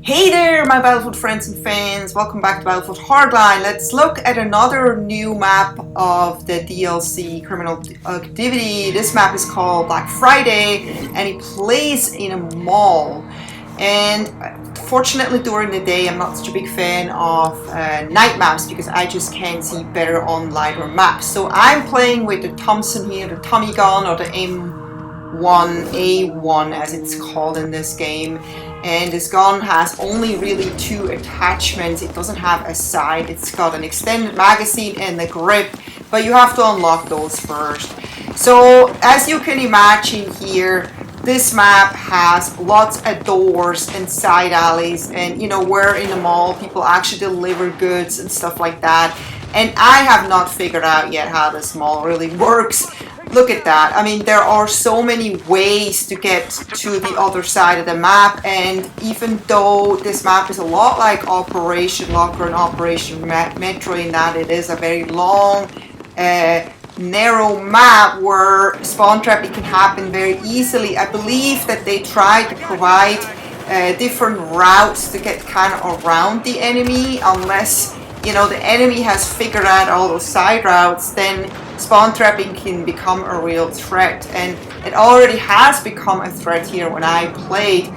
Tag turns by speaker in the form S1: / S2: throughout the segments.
S1: Hey there, my Battlefield friends and fans. Welcome back to Battlefield Hardline. Let's look at another new map of the DLC Criminal Activity. This map is called Black Friday and it plays in a mall. And fortunately during the day I'm not such a big fan of night maps because I just can't see better on lighter maps. So I'm playing with the Thompson here, the Tommy gun, or the M1A1 as it's called in this game. And this gun has only really two attachments. It doesn't have a sight. It's got an extended magazine and a grip, but you have to unlock those first. So as you can imagine here, this map has lots of doors and side alleys, and you know, where in the mall people actually deliver goods and stuff like that. And I have not figured out yet how this mall really works. Look at that. I mean, there are so many ways to get to the other side of the map, and even though this map is a lot like Operation Locker and Operation Metro in that it is a very long, narrow map where spawn trapping can happen very easily, I believe that they try to provide different routes to get kind of around the enemy. Unless, you know, the enemy has figured out all those side routes, then spawn trapping can become a real threat. And it already has become a threat here when I played,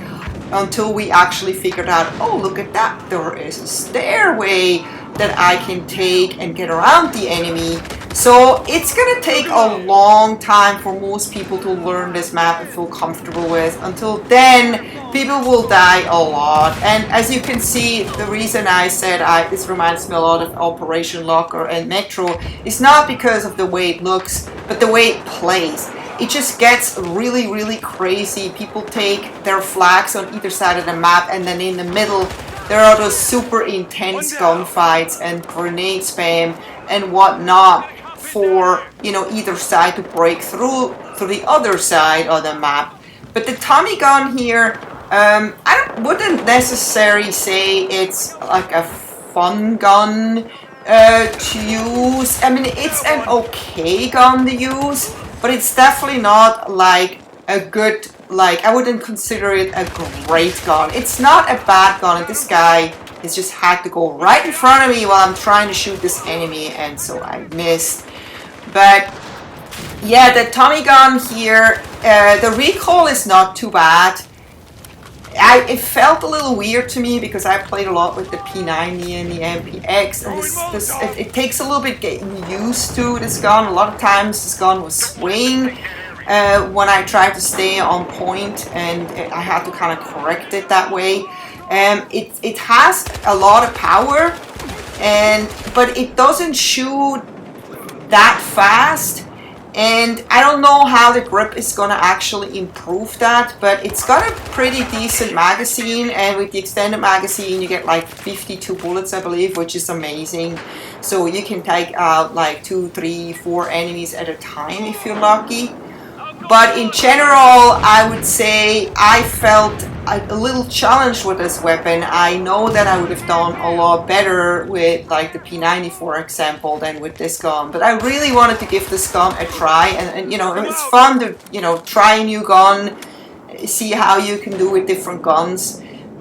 S1: until we actually figured out, oh, look at that, there is a stairway that I can take and get around the enemy. So it's gonna take a long time for most people to learn this map and feel comfortable with. Until then, people will die a lot. And as you can see, the reason I said this reminds me a lot of Operation Locker and Metro is not because of the way it looks, but the way it plays. It just gets really, really crazy. People take their flags on either side of the map, and then in the middle there are those super intense gunfights and grenade spam and whatnot for, you know, either side to break through to the other side of the map. But the Tommy gun here, wouldn't necessarily say it's like a fun gun to use. I mean, it's an okay gun to use, but it's definitely not like a good, like, I wouldn't consider it a great gun. It's not a bad gun, and this guy has just had to go right in front of me while I'm trying to shoot this enemy, and so I missed. But yeah, the Tommy gun here, the recoil is not too bad. It felt a little weird to me because I played a lot with the P90 and the MPX, and it takes a little bit getting used to this gun. A lot of times this gun was swaying when I tried to stay on point, and I had to kind of correct it that way. It has a lot of power, but it doesn't shoot that fast. And I don't know how the grip is gonna actually improve that, but it's got a pretty decent magazine, and with the extended magazine you get like 52 bullets, I believe, which is amazing. So you can take out like 2, 3, 4 enemies at a time if you're lucky. But in general, I would say I felt a little challenged with this weapon. I know that I would have done a lot better with like the P90, for example, than with this gun. But I really wanted to give this gun a try, and you know, it's fun to, you know, try a new gun, see how you can do with different guns.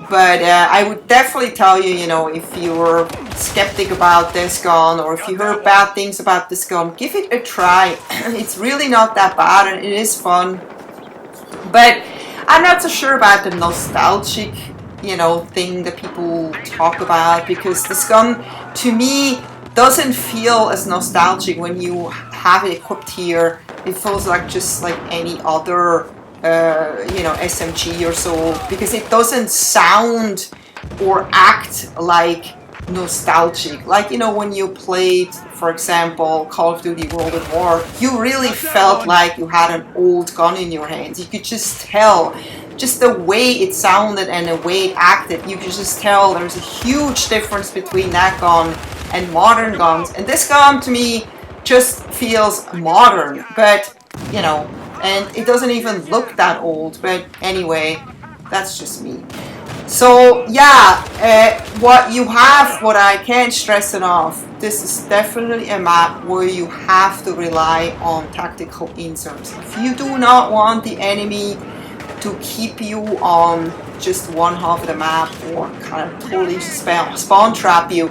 S1: But I would definitely tell you, you know, if you're skeptic about this gun, or if you heard bad things about this gun, give it a try. It's really not that bad, and it is fun. But I'm not so sure about the nostalgic, you know, thing that people talk about, because this gun, to me, doesn't feel as nostalgic when you have it equipped here. It feels like just like any other you know, SMG or so, because it doesn't sound or act like nostalgic. Like, you know, when you played, for example, Call of Duty World at War, you really felt like you had an old gun in your hands. You could just tell, just the way it sounded and the way it acted, you could just tell there's a huge difference between that gun and modern guns. And this gun, to me, just feels modern, but, you know, and it doesn't even look that old. But anyway, that's just me. So yeah, what you have, what I can't stress enough, this is definitely a map where you have to rely on tactical inserts. If you do not want the enemy to keep you on just one half of the map or kind of totally spawn trap you,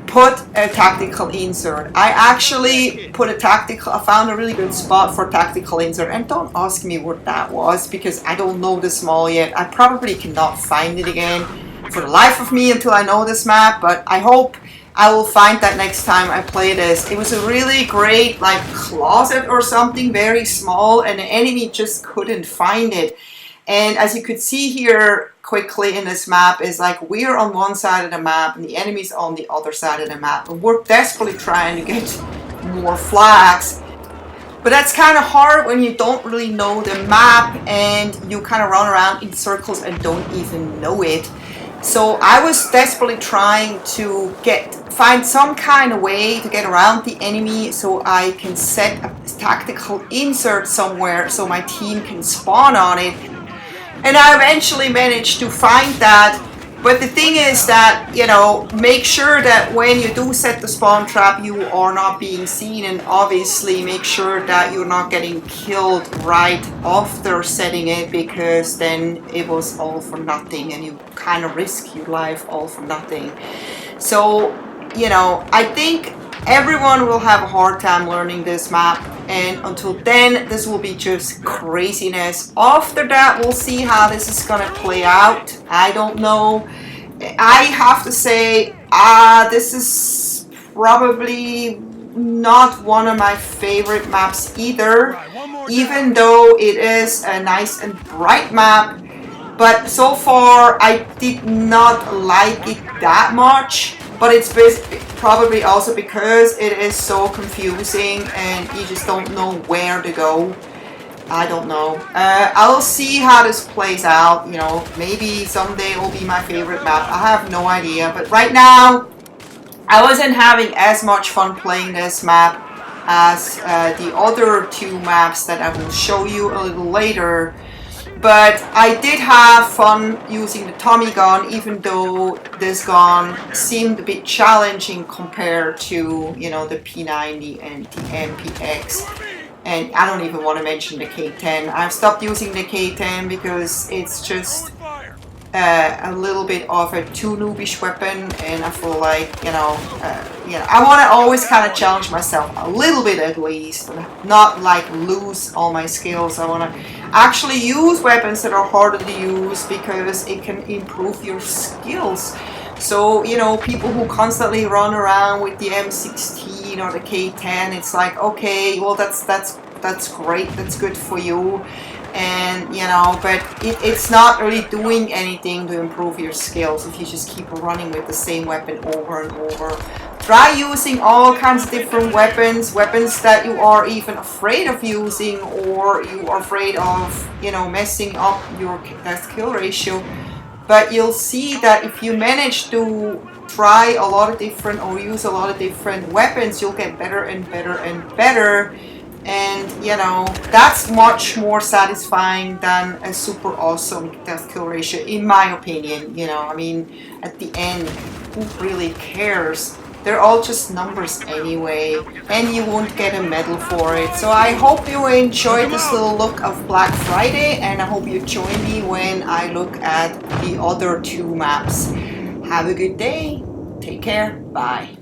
S1: put a tactical insert. I actually I found a really good spot for tactical insert, and don't ask me what that was because I don't know this mall yet. I probably cannot find it again for the life of me until I know this map, but I hope I will find that next time I play this. It was a really great like closet or something, very small, and the enemy just couldn't find it. And as you could see here quickly in this map is like we're on one side of the map and the enemy's on the other side of the map. And we're desperately trying to get more flags. But that's kind of hard when you don't really know the map and you kind of run around in circles and don't even know it. So I was desperately trying to find some kind of way to get around the enemy so I can set a tactical insert somewhere so my team can spawn on it. And I eventually managed to find that, but the thing is that, you know, make sure that when you do set the spawn trap, you are not being seen, and obviously make sure that you're not getting killed right after setting it, because then it was all for nothing and you kind of risk your life all for nothing. So, you know, I think everyone will have a hard time learning this map, and until then this will be just craziness. After that we'll see how this is gonna play out. I don't know. I have to say this is probably not one of my favorite maps either, even though it is a nice and bright map. But so far I did not like it that much. But it's probably also because it is so confusing and you just don't know where to go. I don't know. I'll see how this plays out. You know, maybe someday it will be my favorite map. I have no idea. But right now, I wasn't having as much fun playing this map as the other two maps that I will show you a little later. But I did have fun using the Tommy gun, even though this gun seemed a bit challenging compared to, you know, the P90 and the MPX. And I don't even want to mention the K10. I've stopped using the K10 because it's just a little bit of a too noobish weapon, and I feel like, you know, I want to always kind of challenge myself a little bit at least, not like lose all my skills. I want to actually use weapons that are harder to use because it can improve your skills. So, you know, people who constantly run around with the M16 or the K10, it's like, okay, well that's great, that's good for you. And, you know, but it's not really doing anything to improve your skills if you just keep running with the same weapon over and over. Try using all kinds of different weapons that you are even afraid of using, or you are afraid of, you know, messing up your death kill ratio. But you'll see that if you manage to try a lot of different or use a lot of different weapons, you'll get better and better and better. And, you know, that's much more satisfying than a super awesome death kill ratio, in my opinion. You know, I mean, at the end, who really cares? They're all just numbers anyway, and you won't get a medal for it. So I hope you enjoyed this little look of Black Friday, and I hope you join me when I look at the other two maps. Have a good day. Take care. Bye.